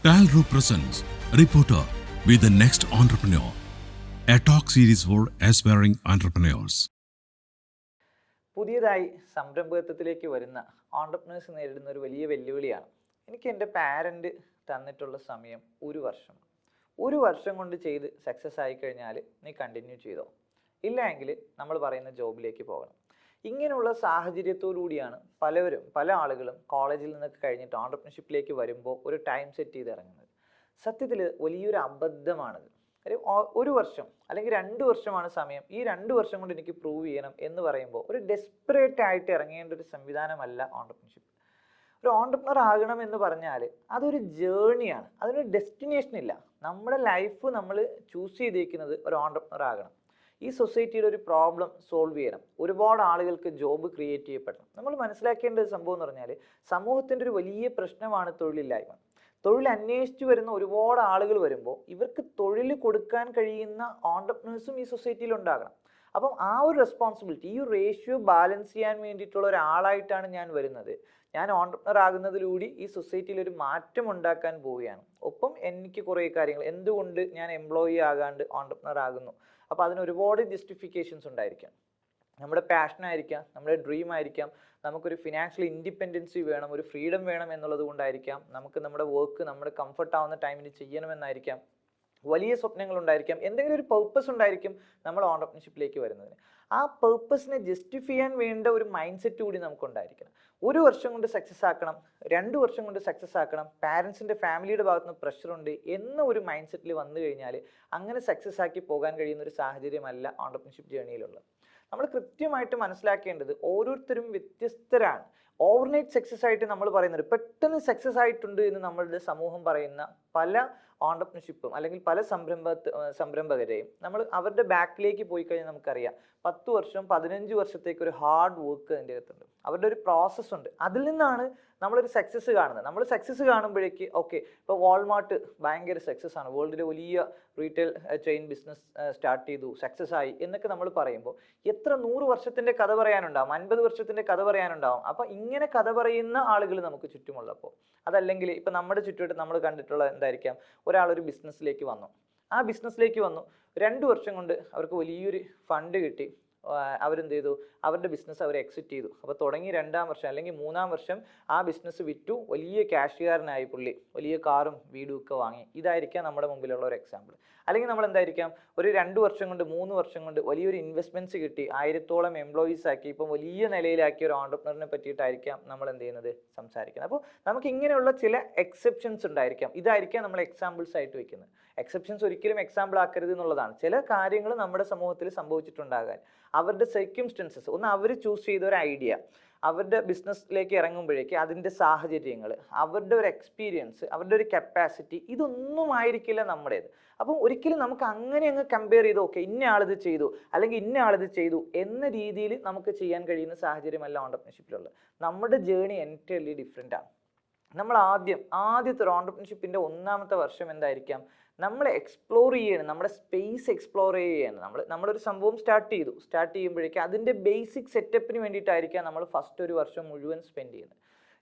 Talro presents Reporter with the Next Entrepreneur, a talk series for aspiring entrepreneurs. പുതിയതായി സംരംഭകത്വത്തിലേക്ക് വരുന്ന entrepreneurs നേരിടുന്ന ഒരു വലിയ വെല്ലുവിളിയാണ്. എനിക്ക് എൻ്റെ പാരൻ്റ് തന്നിട്ടുള്ള സമയം ഒരു വർഷം കൊണ്ട് ചെയ്ത് സക്സസ് ആയി കഴിഞ്ഞാൽ നീ കണ്ടിന്യൂ ചെയ്തോ, ഇല്ല എങ്കിൽ നമ്മൾ പറയുന്ന ജോബിലേക്ക് പോകണം. ഇങ്ങനെയുള്ള സാഹചര്യത്തോടുകൂടിയാണ് പല ആളുകളും കോളേജിൽ നിന്നൊക്കെ കഴിഞ്ഞിട്ട് ഓൺടർപ്രണർഷിപ്പിലേക്ക് വരുമ്പോൾ ഒരു ടൈം സെറ്റ് ചെയ്ത് ഇറങ്ങുന്നത്. സത്യത്തിൽ വലിയൊരു അബദ്ധമാണത്. ഒരു വർഷം അല്ലെങ്കിൽ 2 വർഷമാണ് സമയം, ഈ 2 വർഷം കൊണ്ട് എനിക്ക് പ്രൂവ് ചെയ്യണം എന്ന് പറയുമ്പോൾ ഒരു ഡെസ്പറേറ്റ് ആയിട്ട് ഇറങ്ങേണ്ട ഒരു സംവിധാനമല്ല ഓൺടർപ്രണർഷിപ്പ്. ഒരു ഓൺടർപ്രണർ ആകണം എന്ന് പറഞ്ഞാൽ അതൊരു ജേണിയാണ്, അതിനൊരു ഡെസ്റ്റിനേഷൻ ഇല്ല. നമ്മുടെ ലൈഫ് നമ്മൾ ചൂസ് ചെയ്തിരിക്കുന്നത് ഒരു ഓൺടർപ്രണർ ആകണം. ഈ സൊസൈറ്റിയുടെ ഒരു പ്രോബ്ലം സോൾവ് ചെയ്യണം, ഒരുപാട് ആളുകൾക്ക് ജോബ് ക്രിയേറ്റ് ചെയ്യപ്പെടണം. നമ്മൾ മനസ്സിലാക്കേണ്ട ഒരു സംഭവം എന്ന് പറഞ്ഞാൽ സമൂഹത്തിൻ്റെ ഒരു വലിയ പ്രശ്നമാണ് തൊഴിലില്ലായ്മ. തൊഴിൽ അന്വേഷിച്ച് വരുന്ന ഒരുപാട് ആളുകൾ വരുമ്പോൾ ഇവർക്ക് തൊഴിൽ കൊടുക്കാൻ കഴിയുന്ന ഓൺടർപ്രണേഴ്സും ഈ സൊസൈറ്റിയിൽ ഉണ്ടാകണം. അപ്പം ആ ഒരു റെസ്പോൺസിബിലിറ്റി, ഈ ഒരു റേഷ്യോ ബാലൻസ് ചെയ്യാൻ വേണ്ടിയിട്ടുള്ള ഒരാളായിട്ടാണ് ഞാൻ വരുന്നത്. ഞാൻ ഓൺടർപ്രണർ ആകുന്നതിലൂടെ ഈ സൊസൈറ്റിയിൽ ഒരു മാറ്റം ഉണ്ടാക്കാൻ പോവുകയാണ്. ഒപ്പം എനിക്ക് കുറേ കാര്യങ്ങൾ, എന്തുകൊണ്ട് ഞാൻ എംപ്ലോയി ആകാണ്ട് ഓൺടർപ്രണർ ആകുന്നു, അപ്പോൾ അതിന് ഒരുപാട് ജസ്റ്റിഫിക്കേഷൻസ് ഉണ്ടായിരിക്കാം. നമ്മുടെ പാഷൻ ആയിരിക്കാം, നമ്മുടെ ഡ്രീം ആയിരിക്കാം, നമുക്കൊരു ഫിനാൻഷ്യൽ ഇൻഡിപെൻഡൻസി വേണം, ഒരു ഫ്രീഡം വേണം എന്നുള്ളത് കൊണ്ടായിരിക്കാം, നമുക്ക് നമ്മുടെ വർക്ക് നമ്മുടെ കംഫർട്ട് ആവുന്ന ടൈമിന് ചെയ്യണമെന്നായിരിക്കാം, വലിയ സ്വപ്നങ്ങൾ ഉണ്ടായിരിക്കാം, എന്തെങ്കിലും ഒരു പർപ്പസ് ഉണ്ടായിരിക്കും നമ്മൾ ഓൺടർപ്രണർഷിപ്പിലേക്ക് വരുന്നതിന്. ആ പർപ്പസിനെ ജസ്റ്റിഫൈ ചെയ്യാൻ വേണ്ട ഒരു മൈൻഡ് സെറ്റ് കൂടി നമുക്കുണ്ടായിരിക്കണം. 1 വർഷം കൊണ്ട് സക്സസ് ആക്കണം, 2 വർഷം കൊണ്ട് സക്സസ് ആക്കണം, പാരൻസിൻ്റെ ഫാമിലിയുടെ ഭാഗത്ത് നിന്ന് പ്രഷറുണ്ട് എന്ന ഒരു മൈൻഡ് സെറ്റിൽ വന്നു കഴിഞ്ഞാൽ അങ്ങനെ സക്സസ് ആക്കി പോകാൻ കഴിയുന്ന ഒരു സാഹചര്യമല്ല ഓൺടർപ്രണർഷിപ്പ് ജേണിയിലുള്ളത്. നമ്മൾ കൃത്യമായിട്ട് മനസ്സിലാക്കേണ്ടത് ഓരോരുത്തരും വ്യത്യസ്തരാണ്. ഓവർനൈറ്റ് സക്സസ് ആയിട്ട് നമ്മൾ പറയുന്നത്, പെട്ടെന്ന് സക്സസ് ആയിട്ടുണ്ട് എന്ന് നമ്മളുടെ സമൂഹം പറയുന്ന പല ഓൺടർപ്രണർഷിപ്പും അല്ലെങ്കിൽ പല സംരംഭകരെയും നമ്മൾ അവരുടെ ബാക്കിലേക്ക് പോയി കഴിഞ്ഞാൽ നമുക്കറിയാം 10 വർഷം 15 വർഷത്തേക്ക് ഒരു ഹാർഡ് വർക്ക് അതിൻ്റെ അകത്തുണ്ട്. അവരുടെ ഒരു പ്രോസസ്സ് ഉണ്ട്. അതിൽ നിന്നാണ് നമ്മളൊരു സക്സസ് കാണുന്നത്. നമ്മൾ സക്സസ് കാണുമ്പോഴേക്ക് ഓക്കെ, ഇപ്പോൾ വാൾമാർട്ട് ഭയങ്കര സക്സസ് ആണ്, വേൾഡിലെ വലിയ റീറ്റെയിൽ ചെയിൻ ബിസിനസ് സ്റ്റാർട്ട് ചെയ്തു, സക്സസ് ആയി എന്നൊക്കെ നമ്മൾ പറയുമ്പോൾ എത്ര 100 വർഷത്തിൻ്റെ കഥ പറയാനുണ്ടാവും, 50 വർഷത്തിൻ്റെ കഥ പറയാനുണ്ടാവും. അപ്പോൾ ഇങ്ങനെ കഥ പറയുന്ന ആളുകൾ നമുക്ക് ചുറ്റുമുള്ളപ്പോൾ, അതല്ലെങ്കിൽ ഇപ്പം നമ്മുടെ ചുറ്റുമായിട്ട് നമ്മൾ കണ്ടിട്ടുള്ള എന്തായിരിക്കാം, ഒരാളൊരു ബിസിനസ്സിലേക്ക് വന്നു, ആ ബിസിനസ്സിലേക്ക് വന്നു 2 വർഷം കൊണ്ട് അവർക്ക് വലിയൊരു ഫണ്ട് കിട്ടി, അവരെന്ത് ചെയ്തു, അവരുടെ ബിസിനസ് അവർ എക്സിറ്റ് ചെയ്തു. അപ്പോൾ തുടങ്ങി 2-ാം വർഷം അല്ലെങ്കിൽ 3-ാം വർഷം ആ ബിസിനസ് വിറ്റു, വലിയ ക്യാഷുകാരനായി പുള്ളി, വലിയ കാറും വീടും ഒക്കെ വാങ്ങി. ഇതായിരിക്കാം നമ്മുടെ മുമ്പിലുള്ള ഒരു എക്സാമ്പിൾ. അല്ലെങ്കിൽ നമ്മൾ എന്തായിരിക്കാം, ഒരു 2 വർഷം കൊണ്ട് 3 വർഷം കൊണ്ട് വലിയൊരു ഇൻവെസ്റ്റ്മെൻറ്റ്സ് കിട്ടി, 1000-ഓളം എംപ്ലോയീസ് ആക്കി, ഇപ്പം വലിയ നിലയിലാക്കിയ ഒരു ഓൺടർപ്രണറിനെ പറ്റിയിട്ടായിരിക്കാം നമ്മൾ എന്ത് ചെയ്യുന്നത്, സംസാരിക്കുന്നത്. അപ്പോൾ നമുക്ക് ഇങ്ങനെയുള്ള ചില എക്സെപ്ഷൻസ് ഉണ്ടായിരിക്കാം. ഇതായിരിക്കാം നമ്മൾ എക്സാമ്പിൾസ് ആയിട്ട് വെക്കുന്നത്. എക്സെപ്ഷൻസ് ഒരിക്കലും എക്സാമ്പിൾ ആക്കരുത് എന്നുള്ളതാണ്. ചില കാര്യങ്ങൾ നമ്മുടെ സമൂഹത്തിൽ സംഭവിച്ചിട്ടുണ്ടാകാൻ അവരുടെ സർക്യൂംസ്റ്റൻസസ്, ഒന്ന് അവർ ചൂസ് ചെയ്ത ഒരു ഐഡിയ, അവരുടെ ബിസിനസ്സിലേക്ക് ഇറങ്ങുമ്പോഴേക്ക് അതിൻ്റെ സാഹചര്യങ്ങൾ, അവരുടെ ഒരു എക്സ്പീരിയൻസ്, അവരുടെ ഒരു കപ്പാസിറ്റി, ഇതൊന്നും ആയിരിക്കില്ല നമ്മുടേത്. അപ്പം ഒരിക്കലും നമുക്ക് അങ്ങനെ അങ്ങ് കമ്പയർ ചെയ്ത് ഓക്കെ ഇന്ന ആളിത് ചെയ്തു അല്ലെങ്കിൽ ഇന്ന ആളിത് ചെയ്തു എന്ന രീതിയിൽ നമുക്ക് ചെയ്യാൻ കഴിയുന്ന സാഹചര്യമല്ല ഓൺടർപ്രണർഷിപ്പിലുള്ളത്. നമ്മുടെ ജേണി എൻറ്റയർലി ഡിഫറെൻ്റ് ആണ്. നമ്മൾ ആദ്യത്തെ ഒരു ഓൺടർപ്രണർഷിപ്പിൻ്റെ 1-ാമത്തെ വർഷം എന്തായിരിക്കാം, നമ്മൾ എക്സ്പ്ലോർ ചെയ്യണം, നമ്മുടെ സ്പേസ് എക്സ്പ്ലോർ ചെയ്യണം. നമ്മളൊരു സംഭവം സ്റ്റാർട്ട് ചെയ്യുമ്പോഴേക്കും അതിൻ്റെ ബേസിക് സെറ്റപ്പിന് വേണ്ടിയിട്ടായിരിക്കാം നമ്മൾ ഫസ്റ്റ് ഒരു വർഷം മുഴുവൻ സ്പെൻഡ് ചെയ്യുന്നത്.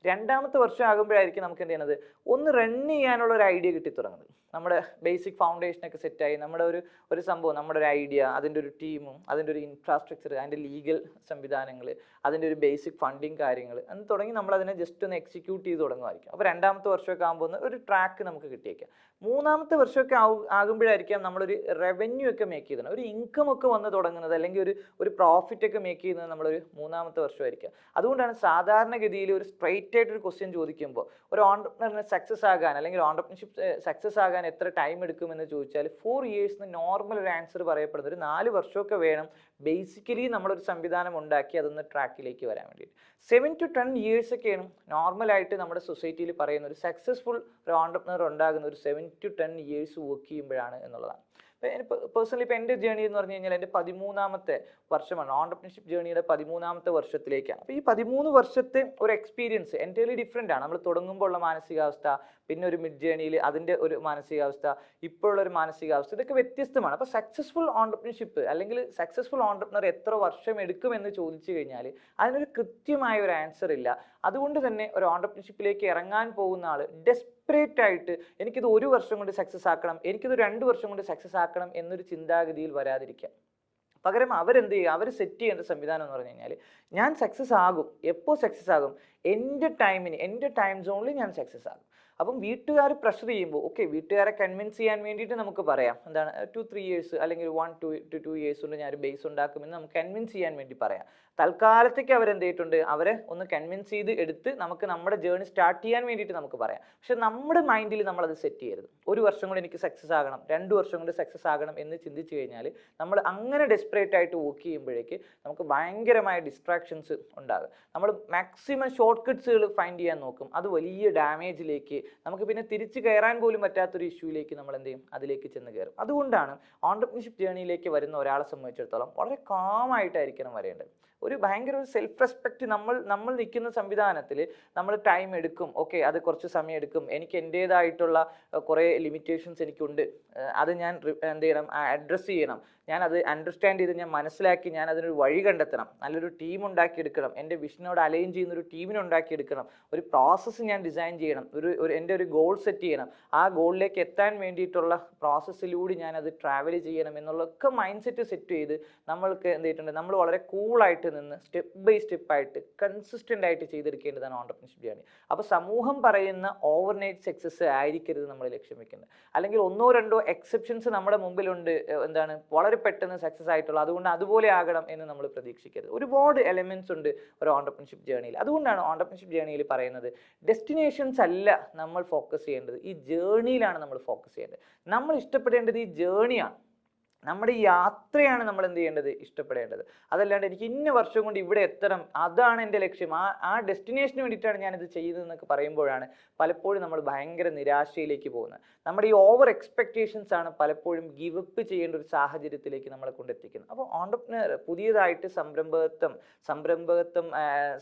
2-ാമത്തെ വർഷം ആകുമ്പോഴായിരിക്കും നമുക്ക് എന്ത് ചെയ്യുന്നത്, ഒന്ന് റൺ ചെയ്യാനുള്ള ഒരു ഐഡിയ കിട്ടി തുടങ്ങുന്നത്. നമ്മുടെ ബേസിക് ഫൗണ്ടേഷനൊക്കെ സെറ്റായി, നമ്മുടെ ഒരു സംഭവം, നമ്മുടെ ഒരു ഐഡിയ, അതിൻ്റെ ഒരു ടീമും, അതിൻ്റെ ഒരു ഇൻഫ്രാസ്ട്രക്ചർ, അതിൻ്റെ ലീഗൽ സംവിധാനങ്ങൾ, അതിൻ്റെ ഒരു ബേസിക് ഫണ്ടിങ് കാര്യങ്ങൾ എന്ന് തുടങ്ങി നമ്മൾ അതിനെ ജസ്റ്റ് ഒന്ന് എക്സിക്യൂട്ട് ചെയ്ത് തുടങ്ങുമായിരിക്കും. അപ്പോൾ 2-ാമത്തെ വർഷമൊക്കെ ആകുമ്പോൾ ഒരു ട്രാക്ക് നമുക്ക് കിട്ടിയേക്കാം. 3-ാമത്തെ വർഷമൊക്കെ ആകുമ്പോഴായിരിക്കാം നമ്മളൊരു റവന്യൂ ഒക്കെ മേക്ക് ചെയ്യുന്നത്, ഒരു ഇൻകം ഒക്കെ വന്ന് തുടങ്ങുന്നത്, അല്ലെങ്കിൽ ഒരു പ്രോഫിറ്റ് ഒക്കെ മേക്ക് ചെയ്യുന്നത് നമ്മളൊരു 3-ാമത്തെ വർഷമായിരിക്കാം. അതുകൊണ്ടാണ് സാധാരണഗതിയിൽ ഒരു സ്ട്രൈറ്റ് ആയിട്ടൊരു ക്വസ്റ്റ്യൻ ചോദിക്കുമ്പോൾ ഒരു ഓൺടർപ്രണറിന് സക്സസ് ആകാൻ അല്ലെങ്കിൽ ഓൺടർപ്രണർഷിപ്പ് സക്സസ് ആകാൻ എത്ര ടൈം എടുക്കുമെന്ന് ചോദിച്ചാൽ 4 years നോർമൽ ഒരു ആൻസർ പറയപ്പെടുന്നത്. ഒരു 4 വർഷമൊക്കെ വേണം ബേസിക്കലി നമ്മളൊരു സംവിധാനം ഉണ്ടാക്കി അതൊന്ന് ട്രാക്കിലേക്ക് വരാൻ വേണ്ടിയിട്ട്. 7 to 10 years ഒക്കെയാണ് നോർമലായിട്ട് നമ്മുടെ സൊസൈറ്റിയിൽ പറയുന്ന ഒരു സക്സസ്ഫുൾ ഒരു ഓൺടർപ്രണർ ഉണ്ടാകുന്ന ഒരു 7 to 10 years വർക്ക് ചെയ്യുമ്പോഴാണ് എന്നുള്ളതാണ്. പേഴ്സണലി ഇപ്പോൾ എൻ്റെ ജേണി എന്ന് പറഞ്ഞു കഴിഞ്ഞാൽ എൻ്റെ 13-ാമത്തെ വർഷമാണ്, ഓൺടർപ്രണർഷിപ്പ് ജേണിയുടെ 13-ാമത്തെ വർഷത്തിലേക്കാണ്. അപ്പോൾ ഈ 13 വർഷത്തെ ഒരു എക്സ്പീരിയൻസ് എൻറ്റയർലി ഡിഫറെൻ്റ് ആണ്. നമ്മൾ തുടങ്ങുമ്പോൾ ഉള്ള മാനസികാവസ്ഥ, പിന്നെ ഒരു മിഡ് ജേണിയിൽ അതിൻ്റെ ഒരു മാനസികാവസ്ഥ, ഇപ്പോഴുള്ള ഒരു മാനസികാവസ്ഥ, ഇതൊക്കെ വ്യത്യസ്തമാണ്. അപ്പോൾ സക്സസ്ഫുൾ ഓൺടർപ്രണർഷിപ്പ് അല്ലെങ്കിൽ സക്സസ്ഫുൾ ഓൺടർപ്രണർ എത്ര വർഷം എടുക്കുമെന്ന് ചോദിച്ചു കഴിഞ്ഞാൽ അതിനൊരു കൃത്യമായ ഒരു ആൻസർ ഇല്ല. അതുകൊണ്ട് തന്നെ ഒരു ഓൺടർപ്രണർഷിപ്പിലേക്ക് ഇറങ്ങാൻ പോകുന്ന ആൾ ഡെസ്പറേറ്റ് ആയിട്ട് എനിക്കിത് 1 വർഷം കൊണ്ട് സക്സസ് ആക്കണം, എനിക്കിത് 2 വർഷം കൊണ്ട് സക്സസ് ആക്കണം എന്നൊരു ചിന്താഗതിയിൽ വരാതിരിക്കുക. പകരം അവരെന്ത് ചെയ്യുക, അവർ സെറ്റ് ചെയ്യേണ്ട സംവിധാനം എന്ന് പറഞ്ഞു കഴിഞ്ഞാൽ ഞാൻ സക്സസ് ആകും. എപ്പോൾ സക്സസ് ആകും? എൻ്റെ ടൈമിന്, എൻ്റെ ടൈം സോണിൽ ഞാൻ സക്സസ് ആകും. അപ്പം വീട്ടുകാർ പ്രഷർ ചെയ്യുമ്പോൾ ഓക്കെ, വീട്ടുകാരെ കൺവിൻസ് ചെയ്യാൻ വേണ്ടിയിട്ട് നമുക്ക് പറയാം എന്താണ് 2-3 years അല്ലെങ്കിൽ 1 to 2 years കൊണ്ട് ഞാൻ ഒരു ബേസ് ഉണ്ടാക്കുമെന്ന് നമുക്ക് കൺവിൻസ് ചെയ്യാൻ വേണ്ടി പറയാം. തൽക്കാലത്തേക്ക് അവരെന്ത് ചെയ്തിട്ടുണ്ട്, അവരെ ഒന്ന് കൺവിൻസ് ചെയ്ത് എടുത്ത് നമുക്ക് നമ്മുടെ ജേർണി സ്റ്റാർട്ട് ചെയ്യാൻ വേണ്ടിയിട്ട് നമുക്ക് പറയാം. പക്ഷെ നമ്മുടെ മൈൻഡിൽ നമ്മളത് സെറ്റ് ചെയ്യരുത്. 1 വർഷം കൊണ്ട് എനിക്ക് സക്സസ് ആകണം, 2 വർഷം കൊണ്ട് സക്സസ് ആകണം എന്ന് ചിന്തിച്ചു കഴിഞ്ഞാൽ നമ്മൾ അങ്ങനെ ഡെസ്പറേറ്റ് ആയിട്ട് വർക്ക് ചെയ്യുമ്പോഴേക്ക് നമുക്ക് ഭയങ്കരമായ ഡിസ്ട്രാക്ഷൻസ് ഉണ്ടാകും. നമ്മൾ മാക്സിമം ഷോർട്ട് കട്ട്സുകൾ ഫൈൻഡ് ചെയ്യാൻ നോക്കും. അത് വലിയ ഡാമേജിലേക്ക്, നമുക്ക് പിന്നെ തിരിച്ചു കയറാൻ പോലും പറ്റാത്തൊരു ഇഷ്യൂയിലേക്ക് നമ്മൾ എന്ത് ചെയ്യും, അതിലേക്ക് ചെന്ന് കയറും. അതുകൊണ്ടാണ് ഓൺടർപ്രണർഷിപ്പ് ജേർണിയിലേക്ക് വരുന്ന ഒരാളെ സംബന്ധിച്ചിടത്തോളം വളരെ കാമായിട്ടായിരിക്കണം വരേണ്ടത്. ഒരു ഭയങ്കര ഒരു സെൽഫ് റെസ്പെക്റ്റ്, നമ്മൾ നിൽക്കുന്ന സംവിധാനത്തിൽ നമ്മൾ ടൈം എടുക്കും. ഓക്കെ, അത് കുറച്ച് സമയം എടുക്കും. എനിക്ക് എൻ്റേതായിട്ടുള്ള കുറേ ലിമിറ്റേഷൻസ് എനിക്കുണ്ട്. അത് ഞാൻ എന്ത് ചെയ്യണം, അഡ്രസ്സ് ചെയ്യണം. ഞാൻ അത് അണ്ടർസ്റ്റാൻഡ് ചെയ്ത് ഞാൻ മനസ്സിലാക്കി ഞാൻ അതിനൊരു വഴി കണ്ടെത്തണം. നല്ലൊരു ടീം ഉണ്ടാക്കിയെടുക്കണം. എൻ്റെ വിഷനോട് അലൈൻ ചെയ്യുന്ന ഒരു ടീമിനെ ഉണ്ടാക്കിയെടുക്കണം. ഒരു പ്രോസസ്സ് ഞാൻ ഡിസൈൻ ചെയ്യണം. എൻ്റെ ഒരു ഗോൾ സെറ്റ് ചെയ്യണം. ആ ഗോളിലേക്ക് എത്താൻ വേണ്ടിയിട്ടുള്ള പ്രോസസ്സിലൂടെ ഞാൻ അത് ട്രാവൽ ചെയ്യണം എന്നുള്ളതൊക്കെ മൈൻഡ് സെറ്റ് സെറ്റ് ചെയ്ത് നമ്മൾക്ക് എന്ത് ചെയ്തിട്ടുണ്ട്, നമ്മൾ വളരെ കൂളായിട്ട് നിന്ന് സ്റ്റെപ്പ് ബൈ സ്റ്റെപ്പായിട്ട് കൺസിസ്റ്റൻ്റ് ആയിട്ട് ചെയ്തെടുക്കേണ്ടതാണ് ഓൺടർപ്രണർഷിപ്പ് ജേർണി. അപ്പോൾ സമൂഹം പറയുന്ന ഓവർനൈറ്റ് സക്സസ് ആയിരിക്കരുത് നമ്മൾ ലക്ഷ്യം വെക്കുന്നത്. അല്ലെങ്കിൽ 1-2 എക്സെപ്ഷൻസ് നമ്മുടെ മുമ്പിലുണ്ട്, എന്താണ് വളരെ പെട്ടെന്ന് സക്സസ് ആയിട്ടുള്ള, അതുകൊണ്ട് അതുപോലെ ആകണം എന്ന് നമ്മൾ പ്രതീക്ഷിക്കരുത്. ഒരുപാട് എലമെന്റ്സ് ഉണ്ട് ഒരു ഓൺടർപ്രണർഷിപ്പ് ജേർണിയിൽ. അതുകൊണ്ടാണ് ഓൺടർപ്രണർഷിപ്പ് ജേർണിയിൽ പറയുന്നത് ഡെസ്റ്റിനേഷൻസ് അല്ല നമ്മൾ ഫോക്കസ് ചെയ്യേണ്ടത്, ഈ ജേർണിയിലാണ് നമ്മൾ ഫോക്കസ് ചെയ്യേണ്ടത്. നമ്മൾ ഇഷ്ടപ്പെടേണ്ടത് ഈ ജേർണിയാണ്, നമ്മുടെ ഈ യാത്രയാണ് നമ്മൾ എന്ത് ചെയ്യേണ്ടത്, ഇഷ്ടപ്പെടേണ്ടത്. അതല്ലാണ്ട് എനിക്ക് ഇന്ന വർഷം കൊണ്ട് ഇവിടെ എത്തണം, അതാണ് എൻ്റെ ലക്ഷ്യം, ആ ഡെസ്റ്റിനേഷന് വേണ്ടിയിട്ടാണ് ഞാനിത് ചെയ്യുന്നതെന്നൊക്കെ പറയുമ്പോഴാണ് പലപ്പോഴും നമ്മൾ ഭയങ്കര നിരാശയിലേക്ക് പോകുന്നത്. നമ്മുടെ ഈ ഓവർ എക്സ്പെക്റ്റേഷൻസ് ആണ് പലപ്പോഴും ഗിവ് അപ്പ് ചെയ്യേണ്ട ഒരു സാഹചര്യത്തിലേക്ക് നമ്മളെ കൊണ്ടെത്തിക്കുന്നത്. അപ്പോൾ ഓൺടർപ്രണർ പുതിയതായിട്ട്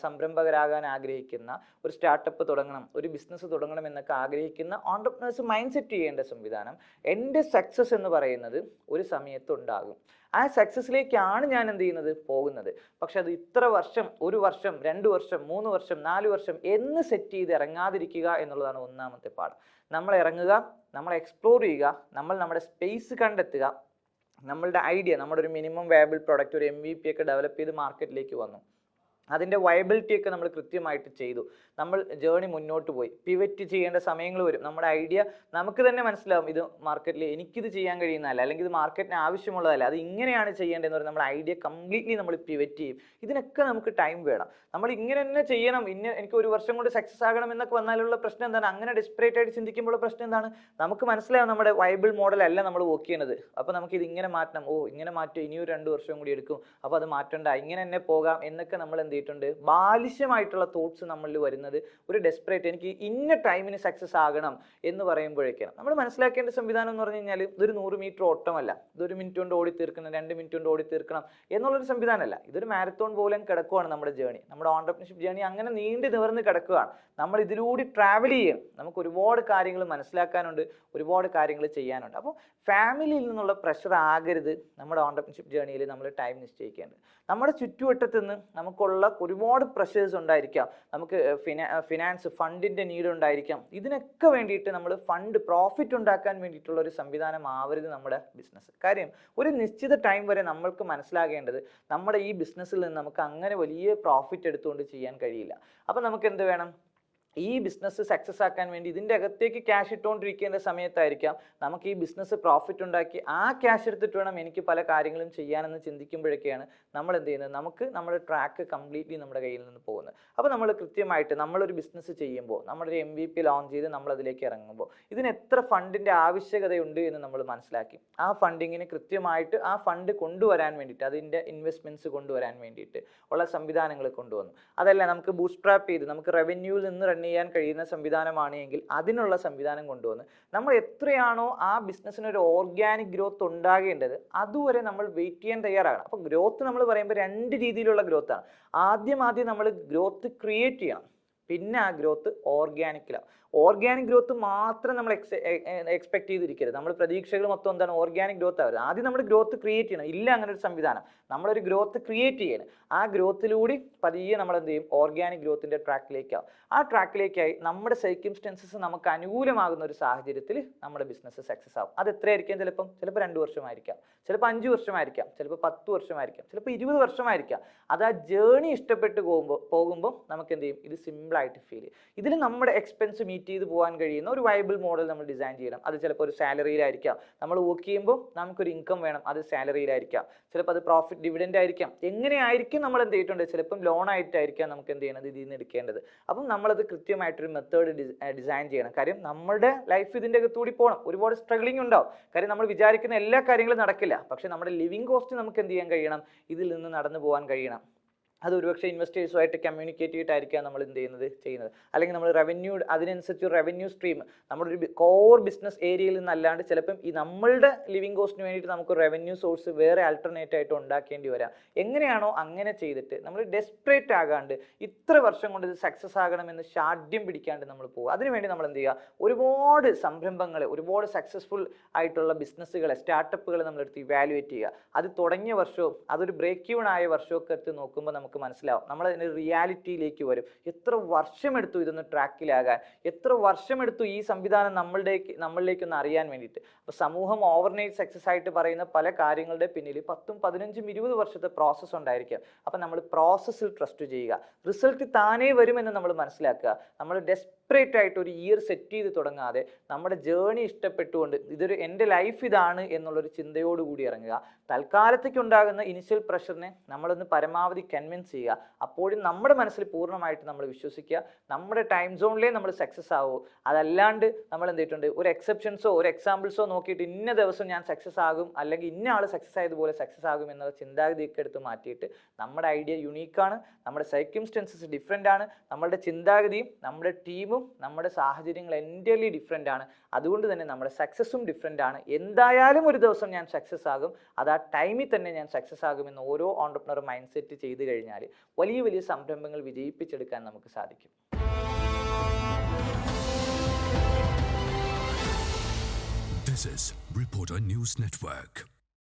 സംരംഭകരാകാൻ ആഗ്രഹിക്കുന്ന, ഒരു സ്റ്റാർട്ടപ്പ് തുടങ്ങണം, ഒരു ബിസിനസ് തുടങ്ങണം എന്നൊക്കെ ആഗ്രഹിക്കുന്ന ഓൺടർപ്രണേഴ്സ് മൈൻഡ് സെറ്റ് ചെയ്യേണ്ട സംവിധാനം, എൻ്റെ സക്സസ് എന്ന് പറയുന്നത് ഒരു സമയത്തുണ്ടാകും. ആ സക്സസിലേക്കാണ് ഞാൻ എന്ത് ചെയ്യുന്നത്, പോകുന്നത്. പക്ഷെ അത് ഇത്ര വർഷം, 1 വർഷം, 2 വർഷം, 3 വർഷം, 4 വർഷം എന്ന് സെറ്റ് ചെയ്ത് ഇറങ്ങാതിരിക്കുക എന്നുള്ളതാണ് ഒന്നാമത്തെ പാഠം. നമ്മൾ ഇറങ്ങുക, നമ്മൾ എക്സ്പ്ലോർ ചെയ്യുക, നമ്മൾ നമ്മുടെ സ്പേസ് കണ്ടെത്തുക, നമ്മളുടെ ഐഡിയ, നമ്മുടെ ഒരു മിനിമം വയബിൾ പ്രൊഡക്റ്റ്, ഒരു MVP ഒക്കെ ഡെവലപ്പ് ചെയ്ത് മാർക്കറ്റിലേക്ക് വന്നു. അതിൻ്റെ വയബിലിറ്റി ഒക്കെ നമ്മൾ കൃത്യമായിട്ട് ചെയ്തു. നമ്മൾ ജേർണി മുന്നോട്ട് പോയി. പിവറ്റ് ചെയ്യേണ്ട സമയങ്ങൾ വരും. നമ്മുടെ ഐഡിയ നമുക്ക് തന്നെ മനസ്സിലാവും, ഇത് മാർക്കറ്റിൽ എനിക്കിത് ചെയ്യാൻ കഴിയുന്നതല്ല, അല്ലെങ്കിൽ ഇത് മാർക്കറ്റിന് ആവശ്യമുള്ളതല്ല, അത് ഇങ്ങനെയാണ് ചെയ്യേണ്ടതെന്ന് പറഞ്ഞാൽ നമ്മുടെ ഐഡിയ കംപ്ലീറ്റ്ലി നമ്മൾ പിവറ്റ് ചെയ്യും. ഇതിനൊക്കെ നമുക്ക് ടൈം വേണം. നമ്മൾ ഇങ്ങനെ തന്നെ ചെയ്യണം, എനിക്ക് 1 വർഷം കൊണ്ട് സക്സസ് ആകണം എന്നൊക്കെ വന്നാലുള്ള പ്രശ്നം എന്താണ്, അങ്ങനെ ഡെസ്പറേറ്റ് ആയിട്ട് ചിന്തിക്കുമ്പോൾ പ്രശ്നം എന്താണ്, നമുക്ക് മനസ്സിലാവും നമ്മുടെ വയബിൾ മോഡൽ അല്ല നമ്മൾ വർക്ക് ചെയ്യുന്നത്. അപ്പോൾ നമുക്ക് ഇത് ഇങ്ങനെ മാറ്റണം, ഇങ്ങനെ മാറ്റും, ഇനിയൊരു 2 വർഷം കൂടി എടുക്കും, അപ്പോൾ അത് മാറ്റണ്ട, ഇങ്ങനെ തന്നെ പോകാം എന്നൊക്കെ നമ്മൾ എന്ത് ചെയ്തിട്ടുണ്ട്, ബാലിശ്യമായിട്ടുള്ള തോട്ട്സ് നമ്മളിൽ വരുന്നത് ഒരു ഡെസ്പറേറ്റ്, എനിക്ക് ഇന്ന ടൈമിന് സക്സസ് ആകണം എന്ന് പറയുമ്പോഴേക്കാണ്. നമ്മൾ മനസ്സിലാക്കേണ്ട സംവിധാനം എന്ന് പറഞ്ഞു കഴിഞ്ഞാൽ ഇതൊരു 100 മീറ്റർ ഓട്ടമല്ല, ഇതൊരു മിനിറ്റ് കൊണ്ട് ഓടി തീർക്കണം, 2 മിനിറ്റ് കൊണ്ട് ഓടി തീർക്കണം എന്നുള്ളൊരു സംവിധാനമല്ല. ഇതൊരു മാരത്തോൺ പോലെ കിടക്കുകയാണ് നമ്മുടെ ജേർണി. നമ്മുടെ ഓൺടർപ്രണർഷിപ്പ് ജേർണി അങ്ങനെ നീണ്ടു നിവർന്ന് കിടക്കുകയാണ്. നമ്മൾ ഇതിലൂടെ ട്രാവൽ ചെയ്യും. നമുക്ക് ഒരുപാട് കാര്യങ്ങൾ മനസ്സിലാക്കാനുണ്ട്, ഒരുപാട് കാര്യങ്ങൾ ചെയ്യാനുണ്ട്. അപ്പോൾ ഫാമിലിയിൽ നിന്നുള്ള പ്രഷർ ആകരുത് നമ്മുടെ ഓൺടർപ്രണർഷിപ്പ് ജേർണിയിൽ നമ്മൾ ടൈം നിശ്ചയിക്കേണ്ടത്. നമ്മുടെ ചുറ്റുവട്ടത്തു നിന്ന് നമുക്കുള്ള ഒരുപാട് പ്രഷേഴ്സ് ഉണ്ടായിരിക്കാം. നമുക്ക് ഫിനാൻസ് ഫണ്ടിൻ്റെ നീഡ് ഉണ്ടായിരിക്കാം. ഇതിനൊക്കെ വേണ്ടിയിട്ട് നമ്മൾ ഫണ്ട് പ്രോഫിറ്റ് ഉണ്ടാക്കാൻ വേണ്ടിയിട്ടുള്ള ഒരു സംവിധാനം ആവരുത് നമ്മുടെ ബിസിനസ്. കാര്യം ഒരു നിശ്ചിത ടൈം വരെ നമ്മൾക്ക് മനസ്സിലാകേണ്ടത് നമ്മുടെ ഈ ബിസിനസ്സിൽ നിന്ന് നമുക്ക് അങ്ങനെ വലിയ പ്രോഫിറ്റ് എടുത്തുകൊണ്ട് ചെയ്യാൻ കഴിയില്ല. അപ്പം നമുക്ക് എന്ത് വേണം, ഈ ബിസിനസ് സക്സസ് ആക്കാൻ വേണ്ടി ഇതിൻ്റെ അകത്തേക്ക് ക്യാഷ് ഇട്ടുകൊണ്ടിരിക്കേണ്ട സമയത്തായിരിക്കാം നമുക്ക് ഈ ബിസിനസ് പ്രോഫിറ്റ് ഉണ്ടാക്കി ആ ക്യാഷ് എടുത്തിട്ട് വേണം എനിക്ക് പല കാര്യങ്ങളും ചെയ്യാനെന്ന് ചിന്തിക്കുമ്പോഴൊക്കെയാണ് നമ്മൾ എന്ത് ചെയ്യുന്നത്, നമുക്ക് നമ്മുടെ ട്രാക്ക് കംപ്ലീറ്റ്ലി നമ്മുടെ കയ്യിൽ നിന്ന് പോകുന്നത്. അപ്പോൾ നമ്മൾ കൃത്യമായിട്ട് നമ്മളൊരു ബിസിനസ് ചെയ്യുമ്പോൾ, നമ്മളൊരു MVP ലോഞ്ച് ചെയ്ത് നമ്മളതിലേക്ക് ഇറങ്ങുമ്പോൾ ഇതിന് എത്ര ഫണ്ടിൻ്റെ ആവശ്യകതയുണ്ട് എന്ന് നമ്മൾ മനസ്സിലാക്കി ആ ഫണ്ടിങ്ങിന് കൃത്യമായിട്ട് ആ ഫണ്ട് കൊണ്ടുവരാൻ വേണ്ടിയിട്ട്, അതിൻ്റെ ഇൻവെസ്റ്റ്മെൻറ്റ്സ് കൊണ്ടുവരാൻ വേണ്ടിയിട്ട് ഉള്ള സംവിധാനങ്ങൾ കൊണ്ടുവന്നു. അതല്ല നമുക്ക് ബൂട്ട്സ്ട്രാപ്പ് ചെയ്ത് നമുക്ക് റവന്യൂവിൽ നിന്ന് റൺ ചെയ്യാൻ കഴിയുന്ന സംവിധാനമാണ് എങ്കിൽ അതിനുള്ള സംവിധാനം കൊണ്ടുവന്ന് നമ്മൾ എത്രയാണോ ആ ബിസിനസ്സിനൊരു ഓർഗാനിക് ഗ്രോത്ത് ഉണ്ടാകേണ്ടത് അതുവരെ നമ്മൾ വെയിറ്റ് ചെയ്യാൻ തയ്യാറാകണം. അപ്പോൾ ഗ്രോത്ത് നമ്മൾ പറയുമ്പോൾ 2 രീതിയിലുള്ള ഗ്രോത്താണ്. ആദ്യം നമ്മൾ ഗ്രോത്ത് ക്രിയേറ്റ് ചെയ്യണം, പിന്നെ ആ ഗ്രോത്ത് ഓർഗാനിക്കിലാണ്. ഓർഗാനിക് ഗ്രോത്ത് മാത്രം നമ്മൾ എക്സ്പെക്ട് ചെയ്തിരിക്കരുത്. നമ്മൾ പ്രതീക്ഷകൾ മൊത്തം എന്താണ്? ഓർഗാനിക് ഗ്രോത്ത് ആവരുത്. ആദ്യം നമ്മൾ ഗ്രോത്ത് ക്രിയേറ്റ് ചെയ്യണം. ഇല്ല അങ്ങനെ ഒരു സംവിധാനം. നമ്മളൊരു ഗ്രോത്ത് ക്രിയേറ്റ് ചെയ്യണം. ആ ഗ്രോത്തിലൂടെ പതിയെ നമ്മൾ എന്ത് ചെയ്യും? ഓർഗാനിക് ഗ്രോത്തിന്റെ ട്രാക്കിലേക്കാവും. ആ ട്രാക്കിലേക്കായി നമ്മുടെ സർക്കംസ്റ്റൻസസ് നമുക്ക് അനുകൂലമാകുന്ന ഒരു സാഹചര്യത്തിൽ നമ്മുടെ ബിസിനസ് സക്സസ് ആവും. അത് എത്രയായിരിക്കാം? ചിലപ്പോൾ 2 വർഷമായിരിക്കാം, ചിലപ്പോൾ 5 വർഷമായിരിക്കാം, ചിലപ്പോൾ 10 വർഷമായിരിക്കാം, ചിലപ്പോൾ 20 വർഷമായിരിക്കാം. അത് ആ ജേണി ഇഷ്ടപ്പെട്ട് പോകുമ്പോൾ നമുക്ക് എന്ത് ചെയ്യും? ഇത് സിമ്പിളായിട്ട് ഫീൽ ചെയ്യും. ഇതിൽ നമ്മുടെ എക്സ്പെൻസ് മീറ്റ് ചെയ്ത് പോകാൻ കഴിയുന്ന ഒരു വൈബിൾ മോഡൽ നമ്മൾ ഡിസൈൻ ചെയ്യണം. അത് ചിലപ്പോൾ ഒരു സാലറിയിലായിരിക്കാം. നമ്മൾ വർക്ക് ചെയ്യുമ്പോൾ നമുക്കൊരു ഇൻകം വേണം, അത് സാലറിയിലായിരിക്കാം. ചിലപ്പോൾ അത് പ്രോഫിറ്റ് ഡിവിഡൻഡ് ആയിരിക്കാം. എങ്ങനെയായിരിക്കും നമ്മൾ എന്ത് ചെയ്തിട്ടുണ്ട്? ചിലപ്പം ലോൺ ആയിട്ടായിരിക്കാം നമുക്ക് എന്ത് ചെയ്യണത്? ഇതിൽ നിന്ന് എടുക്കേണ്ടത്. അപ്പം നമ്മളത് കൃത്യമായിട്ടൊരു മെത്തേഡ് ഡിസൈൻ ചെയ്യണം. കാര്യം നമ്മുടെ ലൈഫ് ഇതിൻ്റെ അകത്തൂടി പോകണം. ഒരുപാട് സ്ട്രഗ്ലിംഗ് ഉണ്ടാവും. കാര്യം നമ്മൾ വിചാരിക്കുന്ന എല്ലാ കാര്യങ്ങളും നടക്കില്ല. പക്ഷെ നമ്മുടെ ലിവിങ് കോസ്റ്റ് നമുക്ക് എന്ത് ചെയ്യാൻ കഴിയണം? ഇതിൽ നിന്ന് നടന്നു പോകാൻ കഴിയണം. അത് ഒരുപക്ഷെ ഇൻവെസ്റ്റേഴ്സുമായിട്ട് കമ്മ്യൂണിക്കേറ്റ് ചെയ്തിട്ടായിരിക്കാം നമ്മൾ എന്ത് ചെയ്യുന്നത്. അല്ലെങ്കിൽ നമ്മൾ റവന്യൂ, അതിനനുസരിച്ച് റവന്യൂ സ്ട്രീം നമ്മുടെ ഒരു കോർ ബിസിനസ് ഏരിയയിൽ നിന്നല്ലാണ്ട് ചിലപ്പം ഈ നമ്മളുടെ ലിവിങ് കോസ്റ്റിന് വേണ്ടിയിട്ട് നമുക്ക് റവന്യൂ സോഴ്സ് വേറെ ആൾട്ടർനേറ്റ് ആയിട്ട് ഉണ്ടാക്കേണ്ടി വരാം. എങ്ങനെയാണോ അങ്ങനെ ചെയ്തിട്ട് നമ്മൾ ഡെസ്പറേറ്റ് ആകാണ്ട് ഇത്ര വർഷം കൊണ്ട് ഇത് സക്സസ് ആകണമെന്ന് ശാഠ്യം പിടിക്കാണ്ട് നമ്മൾ പോകുക. അതിനുവേണ്ടി നമ്മൾ എന്ത് ചെയ്യുക? ഒരുപാട് സംരംഭങ്ങളെ, ഒരുപാട് സക്സസ്ഫുൾ ആയിട്ടുള്ള ബിസിനസ്സുകളെ, സ്റ്റാർട്ടപ്പുകളെ നമ്മളെടുത്ത് ഇവാലുവേറ്റ് ചെയ്യുക. അത് തുടങ്ങിയ വർഷവും അതൊരു ബ്രേക്ക് ഈവൺ ആയ വർഷമൊക്കെ എടുത്ത് നോക്കുമ്പോൾ നമുക്ക് മനസ്സിലാവും. നമ്മൾ അതിന് റിയാലിറ്റിയിലേക്ക് വരും. എത്ര വർഷമെടുത്തു ഇതൊന്ന് ട്രാക്കിലാകാൻ, എത്ര വർഷമെടുത്തു ഈ സംവിധാനം നമ്മളിലേക്കൊന്ന് അറിയാൻ വേണ്ടിയിട്ട്. അപ്പോൾ സമൂഹം ഓവർനൈറ്റ് സക്സസ് ആയിട്ട് പറയുന്ന പല കാര്യങ്ങളുടെ പിന്നിൽ 10, 15, 20 വർഷത്തെ പ്രോസസ്സ് ഉണ്ടായിരിക്കും. അപ്പം നമ്മൾ പ്രോസസ്സിൽ ട്രസ്റ്റ് ചെയ്യുക. റിസൾട്ട് താനേ വരുമെന്ന് നമ്മൾ മനസ്സിലാക്കുക. നമ്മൾ ഡെസ്പറേറ്റ് ആയിട്ട് ഒരു ഇയർ സെറ്റ് ചെയ്ത് തുടങ്ങാതെ നമ്മുടെ ജേണി ഇഷ്ടപ്പെട്ടുകൊണ്ട് എൻ്റെ ലൈഫ് ഇതാണ് എന്നുള്ളൊരു ചിന്തയോടുകൂടി ഇറങ്ങുക. തൽക്കാലത്തേക്ക് ഉണ്ടാകുന്ന ഇനിഷ്യൽ പ്രഷറിനെ നമ്മളൊന്ന് പരമാവധി കൺവിൻസ് ചെയ്യുക. അപ്പോഴും നമ്മുടെ മനസ്സിൽ പൂർണ്ണമായിട്ട് നമ്മൾ വിശ്വസിക്കുക നമ്മുടെ ടൈം സോണിലേ നമ്മൾ സക്സസ് ആവൂ. അതല്ലാണ്ട് നമ്മൾ എന്ത് ചെയ്തിട്ടുണ്ട്? ഒരു എക്സെപ്ഷൻസോ ഒരു എക്സാമ്പിൾസോ നോക്കിയിട്ട് ഇന്ന ദിവസം ഞാൻ സക്സസ് ആകും, അല്ലെങ്കിൽ ഇന്ന ആൾ സക്സസ് ആയതുപോലെ സക്സസ് ആകും എന്നുള്ള ചിന്താഗതിയൊക്കെ എടുത്ത് മാറ്റിയിട്ട് നമ്മുടെ ഐഡിയ യുണീക്കാണ്, നമ്മുടെ സർക്കംസ്റ്റൻസസ് ഡിഫറെൻ്റ് ആണ്, നമ്മുടെ ചിന്താഗതിയും നമ്മുടെ ടീമും നമ്മുടെ സാഹചര്യങ്ങൾ എൻ്റർലി ഡിഫറെൻ്റ് ആണ്. അതുകൊണ്ട് തന്നെ നമ്മുടെ സക്സസ്സും ഡിഫറെൻ്റ് ആണ്. എന്തായാലും ഒരു ദിവസം ഞാൻ സക്സസ് ആകും, അത് ആ ടൈമിൽ തന്നെ ഞാൻ സക്സസ് ആകുമെന്ന് ഓരോ ഓൺട്രപ്രണർ മൈൻഡ് സെറ്റ് ചെയ്ത് കഴിഞ്ഞാൽ വലിയ വലിയ സംരംഭങ്ങൾ വിജയിപ്പിച്ചെടുക്കാൻ നമുക്ക് സാധിക്കും. This is Reporter News Network.